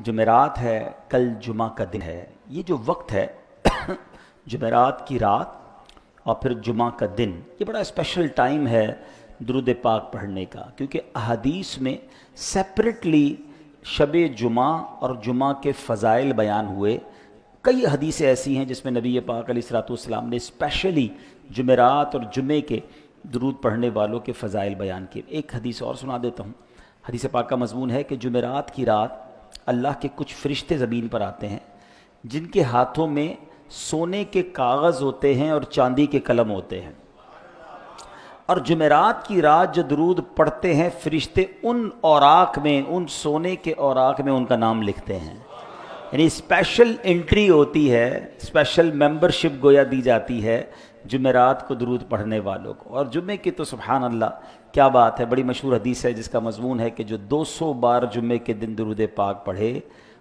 جمعرات ہے، کل جمعہ کا دن ہے۔ یہ جو وقت ہے جمعرات کی رات اور پھر جمعہ کا دن، یہ بڑا اسپیشل ٹائم ہے درود پاک پڑھنے کا، کیونکہ احادیث میں سیپریٹلی شب جمعہ اور جمعہ کے فضائل بیان ہوئے۔ کئی حدیثیں ایسی ہیں جس میں نبی پاک علیہ السلام نے اسپیشلی جمعرات اور جمعے کے درود پڑھنے والوں کے فضائل بیان کیے۔ ایک حدیث اور سنا دیتا ہوں۔ حدیث پاک کا مضمون ہے کہ جمعرات کی رات اللہ کے کچھ فرشتے زمین پر آتے ہیں جن کے ہاتھوں میں سونے کے کاغذ ہوتے ہیں اور چاندی کے قلم ہوتے ہیں، اور جمعرات کی رات جو درود پڑھتے ہیں فرشتے ان اوراق میں، ان سونے کے اوراق میں ان کا نام لکھتے ہیں۔ یعنی اسپیشل انٹری ہوتی ہے، اسپیشل ممبرشپ گویا دی جاتی ہے جمعرات کو درود پڑھنے والوں کو۔ اور جمعے کی تو سبحان اللہ کیا بات ہے، بڑی مشہور حدیث ہے جس کا مضمون ہے کہ جو 200 بار جمعے کے دن درود پاک پڑھے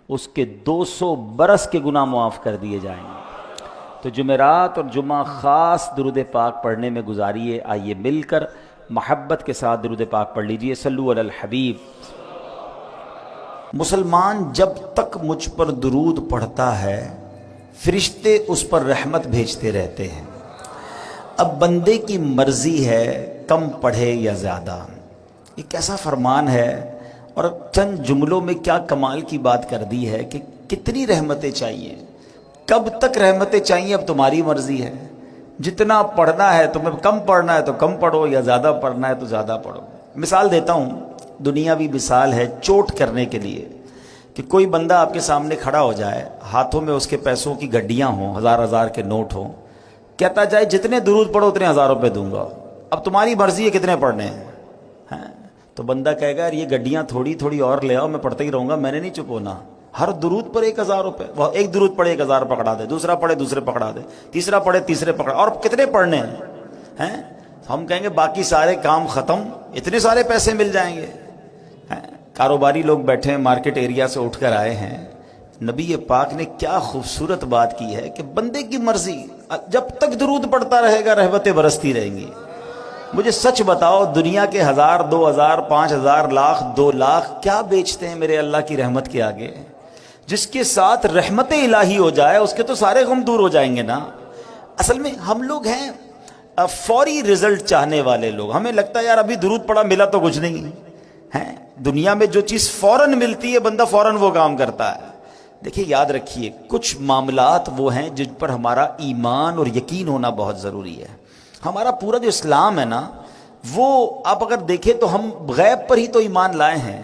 اس کے 200 برس کے گناہ معاف کر دیے جائیں گے۔ تو جمعرات اور جمعہ خاص درود پاک پڑھنے میں گزاریے۔ آئیے مل کر محبت کے ساتھ درود پاک پڑھ لیجئے۔ صلو علی الحبیب۔ مسلمان جب تک مجھ پر درود پڑھتا ہے فرشتے اس پر رحمت بھیجتے رہتے ہیں۔ اب بندے کی مرضی ہے کم پڑھے یا زیادہ۔ یہ کیسا فرمان ہے، اور چند جملوں میں کیا کمال کی بات کر دی ہے کہ کتنی رحمتیں چاہیے، کب تک رحمتیں چاہیے اب تمہاری مرضی ہے۔ جتنا پڑھنا ہے تمہیں، کم پڑھنا ہے تو کم پڑھو، یا زیادہ پڑھنا ہے تو زیادہ پڑھو۔ مثال دیتا ہوں، دنیاوی مثال ہے چوٹ کرنے کے لیے، کہ کوئی بندہ آپ کے سامنے کھڑا ہو جائے، ہاتھوں میں اس کے پیسوں کی گڈیاں ہوں، ہزار ہزار کے نوٹ ہوں، کہتا جائے جتنے درود پڑھو اتنے 1000 روپے دوں گا، اب تمہاری مرضی ہے کتنے پڑھنے ہیں۔ تو بندہ کہے گا یہ گڈیاں تھوڑی تھوڑی اور لے آؤ، میں پڑھتا ہی رہوں گا، میں نے نہیں چپ ہونا۔ ہر درود پر 1000 روپے، وہ ایک درود پڑھے 1000 پکڑا دے، دوسرا پڑھے دوسرے پکڑا دے، تیسرا پڑھے تیسرے پکڑا، اور کتنے پڑھنے ہیں؟ ہم کہیں گے باقی سارے کام ختم، اتنے سارے پیسے مل جائیں گے۔ کاروباری لوگ بیٹھے ہیں، مارکیٹ ایریا سے اٹھ کر آئے ہیں، نبی پاک نے کیا خوبصورت بات کی ہے کہ بندے کی مرضی، جب تک درود پڑھتا رہے گا رحمتیں برستی رہیں گی۔ مجھے سچ بتاؤ، دنیا کے 1000 2000 5000 لاکھ 2 لاکھ کیا بیچتے ہیں میرے اللہ کی رحمت کے آگے؟ جس کے ساتھ رحمت الہی ہو جائے اس کے تو سارے غم دور ہو جائیں گے نا۔ اصل میں ہم لوگ ہیں فوری رزلٹ چاہنے والے لوگ، ہمیں لگتا ہے یار ابھی درود پڑھا ملا تو کچھ نہیں ہے۔ دنیا میں جو چیز فوراً ملتی ہے بندہ فوراً وہ کام کرتا ہے۔ دیکھیے یاد رکھیے، کچھ معاملات وہ ہیں جن پر ہمارا ایمان اور یقین ہونا بہت ضروری ہے۔ ہمارا پورا جو اسلام ہے نا، وہ آپ اگر دیکھیں تو ہم غیب پر ہی تو ایمان لائے ہیں۔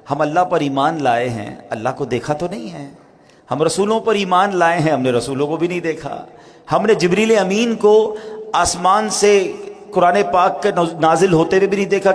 ہم اللہ پر ایمان لائے ہیں، اللہ کو دیکھا تو نہیں ہے۔ ہم رسولوں پر ایمان لائے ہیں، ہم نے رسولوں کو بھی نہیں دیکھا۔ ہم نے جبریل امین کو آسمان سے قرآن پاک کے نازل ہوتے ہوئے بھی نہیں دیکھا۔